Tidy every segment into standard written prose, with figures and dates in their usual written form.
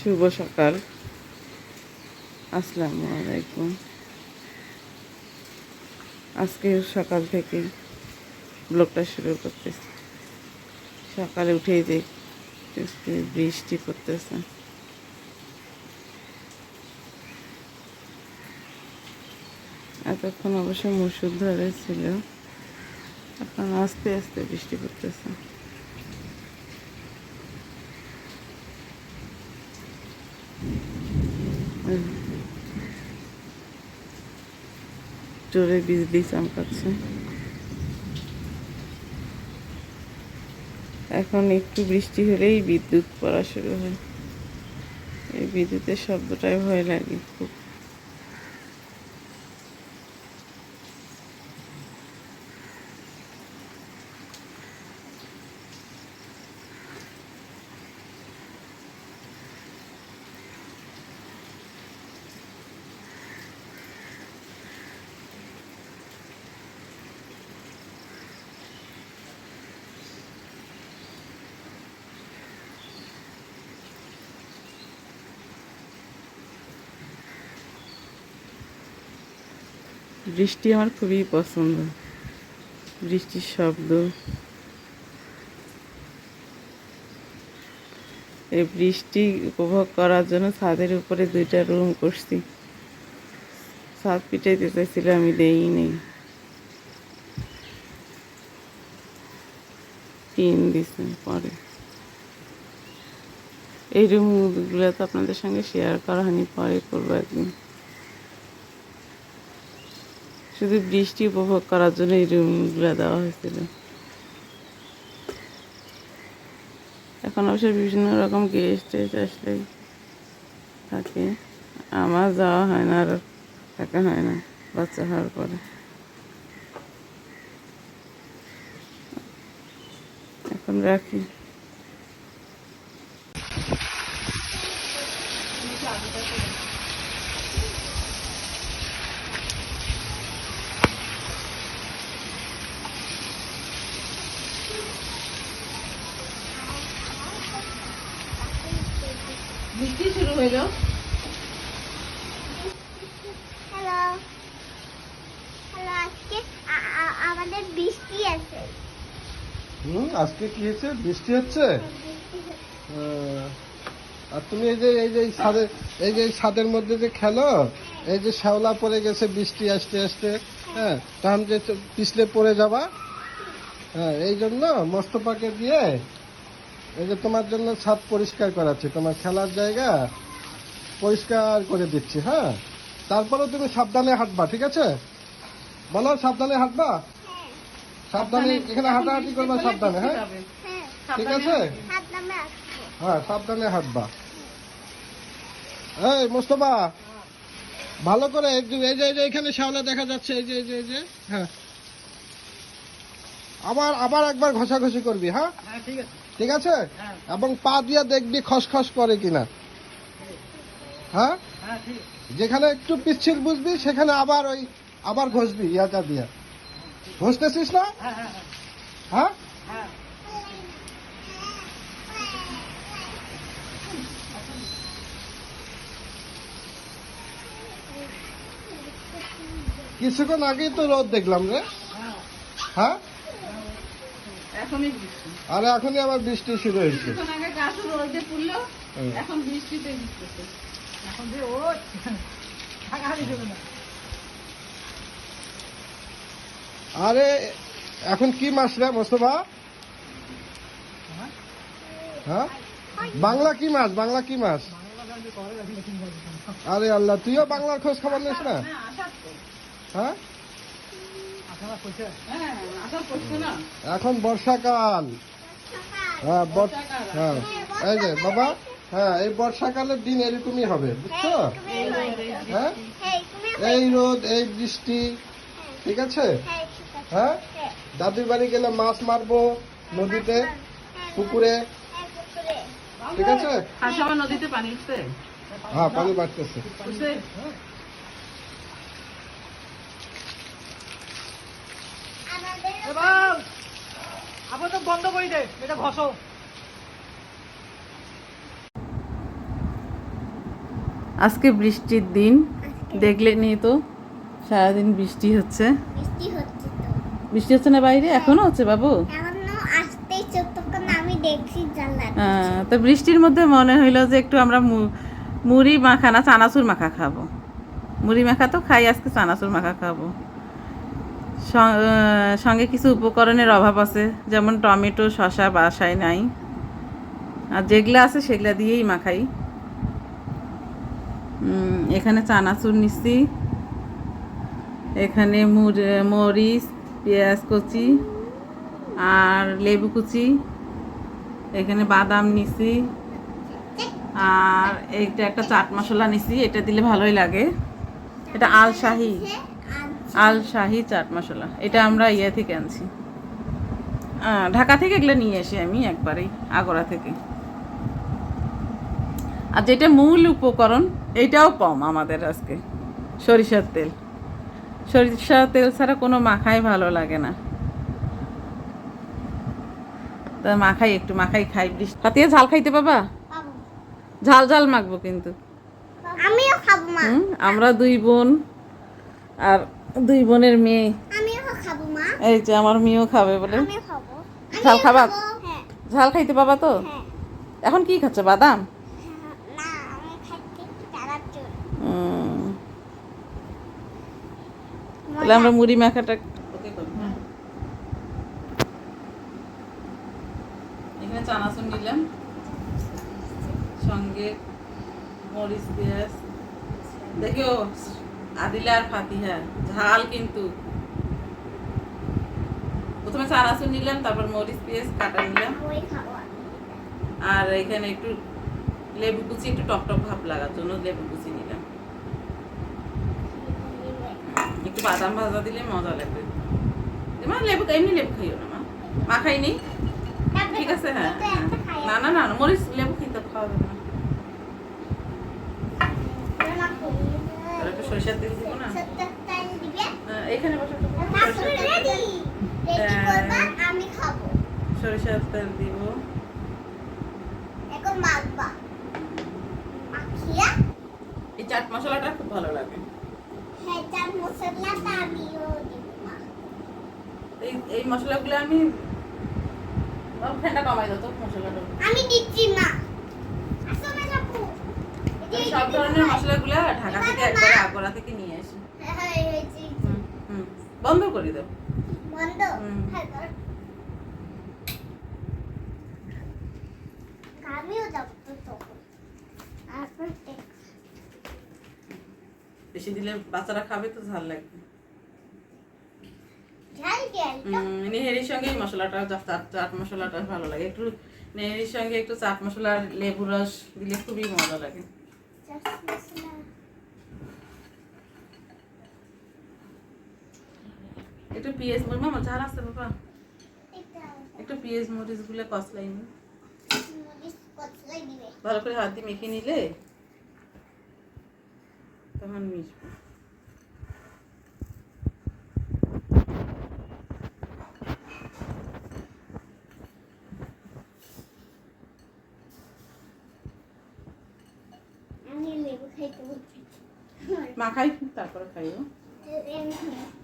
শুভ সকাল, আসসালামু আলাইকুম। আজকে সকাল থেকে ব্লগটা শুরু করতেছি। সকালে উঠেই দেখতেছি বৃষ্টি পড়তেছে। এতক্ষণ অবশ্য মুষলধারে ছিল, এখন আস্তে আস্তে বৃষ্টি পড়তেছে। জোরে বিজলি চমকাচ্ছে। এখন একটু বৃষ্টি হলেই বিদ্যুৎ পড়া শুরু হয়। এই বিদ্যুতের শব্দটাই ভয় লাগে খুব। বৃষ্টি আমার খুবই পছন্দ। বৃষ্টির শব্দ, এই বৃষ্টি উপভোগ করার জন্য ছাদের উপরে 2টা রুম করছি। ছাদ পিটাইতে চাইছিল, আমি দেইনি, টিন দিছে পরে। এই রুমগুলো তো আপনাদের সঙ্গে শেয়ার করা হয়নি, পরে করবো একদিন। শুধু বৃষ্টি উপভোগ করার জন্য এই রুমগুলো দেওয়া হয়েছিল। এখন অবশ্য বিভিন্ন রকম গেস্ট আসলে থাকে, আমার যাওয়া হয় না, আর থাকা হয় না বাচ্চা হওয়ার পরে। এখন রাখি। বৃষ্টি শুরু হইল। হ্যালো হ্যালো, আজকে আমাদের বৃষ্টি আছে। আজকে কি হয়েছে? বৃষ্টি হচ্ছে। আর তুমি এই যে ছাদের মধ্যে যে খেলো, এই যে শ্যাওলা পড়ে গেছে বৃষ্টি আসতে আসতে, হ্যাঁ, তখন যে পিছলে পড়ে যাবা, হ্যাঁ, এই জন্য মোস্তফাকে দিয়ে এই যে তোমার জন্য ছাদ পরিষ্কার করাচ্ছি, তোমার খেলার জায়গা পরিষ্কার করে দিচ্ছি। হ্যাঁ, তারপরেও তুমি সাবধানে হাঁটবা, ঠিক আছে? বলো, সাবধানে হাঁটবা, সাবধানে এখানে হাঁটাহাঁটি করবা, সাবধানে। হ্যাঁ, ঠিক আছে, হ্যাঁ, সাবধানে হাঁটবা। এই মোস্তফা, ভালো করে এই যে এখানে শ্যাওলা দেখা যাচ্ছে, এই যে হ্যাঁ, আবার একবার ঘষাঘষি করবি। হ্যাঁ, ঠিক আছে, এবং পা দিয়া দেখবি খসখস করে কিনা। হ্যাঁ, যেখানে একটু পিচ্ছিল বুঝবি সেখানে আবার ঘষবি, ইয়াটা দিয়া। ঘষতেছিস না? হ্যাঁ, কিছুক্ষণ আগেই তো রোদ দেখলাম রে। হ্যাঁ, এখনই বৃষ্টি, আরে এখনই আবার বৃষ্টি শুরু হয়েছে। আগে গাছ রোদে পড়লো, এখন বৃষ্টিতে ভিজতেছে। এখন যে ও আরে এখন কি মাস রে মোস্তফা? হ্যাঁ, বাংলা কি মাস? বাংলা কি মাস? আরে আল্লাহ, তুইও বাংলার খোঁজ খবর নিস না? হ্যাঁ, এখন বর্ষাকাল। হ্যাঁ, হ্যাঁ, এই যে বাবা, হ্যাঁ, এই বর্ষাকালের দিন এরকমই হবে, বুঝছো? হ্যাঁ, এই রোদ, এই বৃষ্টি, ঠিক আছে? হ্যাঁ, দাদির বাড়ি গেলে মাছ মারবো নদীতে, পুকুরে, ঠিক আছে? নদীতে পানি উঠছে। হ্যাঁ, পানি বাড়তেছে। আবার তো বন্ধ করে দে, এটা ঘষো। আজকে বৃষ্টির দিন, দেখলেনি তো সারাদিন বৃষ্টি হচ্ছে। বৃষ্টি হচ্ছে তো। বৃষ্টি হচ্ছে না বাইরে? এখনো হচ্ছে বাবু? এখনো আসতেই যতক্ষণ আমি দেখছি জানলা। তো বৃষ্টির মধ্যে মনে হইলো যে একটু আমরা মুড়ি মাখা না চানাচুর মাখা খাবো। মুড়ি মাখা তো খাই, আজকে চানাচুর মাখা খাবো। সঙ্গে কিছু উপকরণের অভাব আছে, যেমন টমেটো শসা বাসায় নাই, আর যেগুলো আছে সেগুলো দিয়েই মাখাই। এখানে চানাচুর নিচ্ছি, এখানে মরিচ পেঁয়াজ কুচি আর লেবু কুচি, এখানে বাদাম নিছি, আর এইটা একটা চাট মশলা নিছি, এটা দিলে ভালোই লাগে। এটা আল শাহি চাট মশলা, এটা আমরা ইয়ে থেকে আনছি, ঢাকা থেকে এগুলো নিয়ে এসে আমি একবারেই আগরা থেকে। আর যেটা মূল উপকরণ এইটাও কম আমাদের আজকে, সরিষার তেল। সরিষার তেল ছাড়া কোনো মাখাই ভালো লাগে না, তা একটু মাখাই খাই। বৃষ্টি হাতিয়ে ঝাল খাইতে বাবা? খাবো। ঝাল ঝাল মাখবো কিন্তু। আমিও খাবো মা। আমরা 2 বোন আর 2 বোনের মেয়ে। আমিও খাবো মা। এই যে আমার মেয়েও খাবে বলে। আমিও খাবো। ঝাল খাবা? হ্যাঁ। ঝাল খাইতে পাবা তো? হ্যাঁ। এখন কি খাচ্ছ, বাদাম? না, আমি খাচ্ছি চানাচুর। তাহলে আমরা মুড়ি মাখাটা এখানে চানাচুর নিলাম, সঙ্গে মরিচ পেঁয়াজ। দেখিও আদিলা আর ফাতিহা ঝাল কিন্তু। প্রথমে চানাচুর নিলাম, তারপর মরিচ পেঁয়াজ কাটা নিলাম, ওই খাবো আমি। আর এখানে একটু লেবু কুচি, একটু টক টক ভাব লাগার জন্য লেবু কুচি নিলাম। একটু বাদাম ভাজা দিলে মজা লাগবে। মা লেবু এমনি লেবু খাইও না, মা খাই নেই। ঠিক আছে, হ্যাঁ। না না না মরিচ লেবু কিন্তু খাওয়া যাবে না। আর একটু সরিষার তেল দিব না? এখানে বসে আমি খাবো। সরিষার তেল দিব। এখন মাখবা। মাখিয়া এই চাট মশলাটা খুব ভালো লাগে। হ্যাঁ, চাট মশলাটা আমিও দিব মা। এই মশলাগুলো আমি ফ্যানটা কমাই দাও তো মশলাটা। আমি দিচ্ছি মা। আসলে যাবো। সব ধরনের মশলাগুলো ঢাকা থেকে একবারে আগরা থেকে নিয়ে আসি। হ্যাঁ, এই যে বন্ধ করে দাও। বন্ধ। হ্যাঁ, কর। আমিও যাবো তো তখন। তারপর বেশি দিলে বাচ্চারা খাবে তো, ঝাল লাগবে। ঝাল দেয় তো। নেহেরির সঙ্গে এই মশলাটা, চাট মশলাটা ভালো লাগে। একটু নেহেরির সঙ্গে একটু চাট মশলা আর লেবু রস দিলে খুবই মজা লাগে। চাট মশলা। একটু পেঁয়াজ মরিচ, মামা ঝাল আছে বাবা? এটা একটু পেঁয়াজ মরিচ গুলো কষলাই নি, মরিচ কতলাই দিবে? ভালো করে হাত দিয়ে মেখে নিলে তখন মিশবে। আমি লেবু খাইতে বলছি। মাখাই তারপরে খাইও।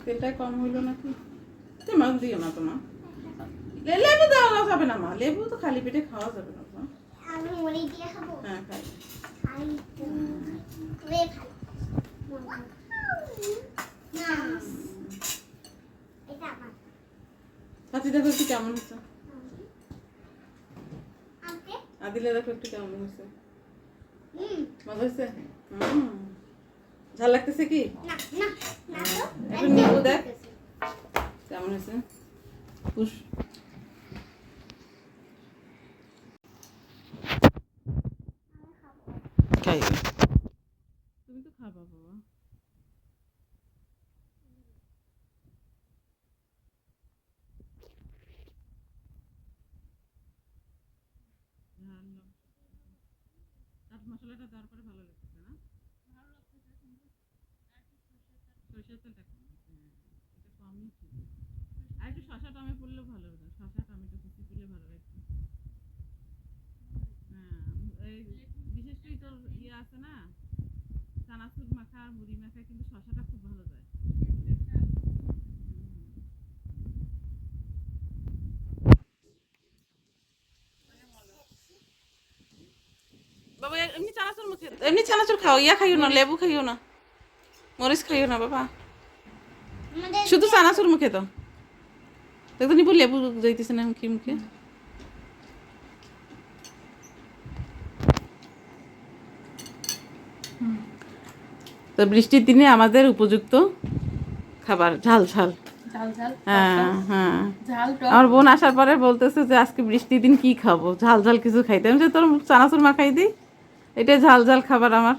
তেলটা কম হইলো নাকি? তুমি দিও না তোমার। লেবু দেওয়া যাবে না মা, লেবু তো খালি পেটে খাওয়া যাবে না মা। আমি মুড়ি দিয়ে খাবো। হ্যাঁ খাই। খাই তো। রে খাই। না। এটা আমার। হাতি দেখো একটু কেমন হচ্ছে। আমাকে? আদিলে দেখো একটু কেমন হচ্ছে। মজা হয়েছে? হুম। ঝাল লাগতেছে কি? না না না তো। একটু নেবু দেখ কেমন হয়েছে। পুষ খাই। তুমি তো খাবা বাবা। চাট মশলাটা দেওয়ার পরে ভালো লাগতেছে না? সরিষার তেলটা কম, এটা কমই ছিল। আর একটু শসা টমেটো পড়লে ভালো হতো, শসা টমেটো কুচি পড়লে ভালো লাগতো। হ্যাঁ, এই বিশেষ করে তোর ইয়ে আছে না, চানাচুর মাখা আর মুড়ি মাখা কিন্তু শশাটা খুব ভালো যায়। বাবা এমনি চানাচুর মুখে, এমনি চানাচুর খাও, ইয়া খাইও না, লেবু খাইও না, মরিচ খাইও না বাবা, আমাদের শুধু চানাচুর মুখে তো দেখো নিবু লেবু যাইতেছে না মুখে মুখে। তো বৃষ্টির দিনে আমাদের উপযুক্ত খাবার ঝাল ঝাল। ঝাল ঝাল হ্যাঁ হ্যাঁ, ঝাল আমার বোন আসার পরে বলতেছে যে আজকে বৃষ্টির দিন কি খাবো, ঝাল ঝাল কিছু খাইতে। আমি যে তোর চানাচুর মাখাই দিই, এটাই ঝাল ঝাল খাবার আমার।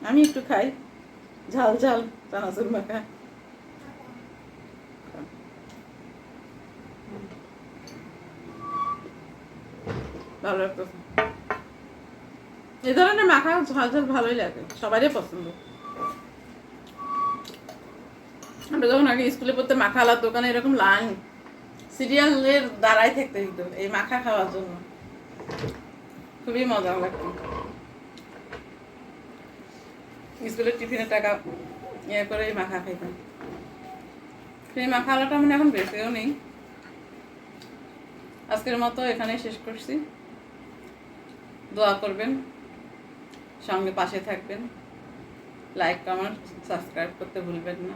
আমি একটু খাই ঝাল ঝাল চানাচুর মাখা। ভালো লাগতেছে, এই ধরনের মাখা ঝাল ঝাল ভালোই লাগে, সবারই পছন্দ। আমরা যখন আগে স্কুলে পড়তে মাখালার দোকানে এরকম লাইন সিরিয়ালের দাঁড়াই থাকতে হইতো এই মাখা খাওয়ার জন্য, খুবই মজা লাগতো। স্কুলের টিফিনের টাকা ইয়ে করে এই মাখা খাইতাম। সেই মাখালাটা মানে এখন বেঁচেও নেই। আজকের মতো এখানেই শেষ করছি। দোয়া করবেন, সঙ্গে পাশে থাকবেন, লাইক কমেন্ট সাবস্ক্রাইব করতে ভুলবেন না।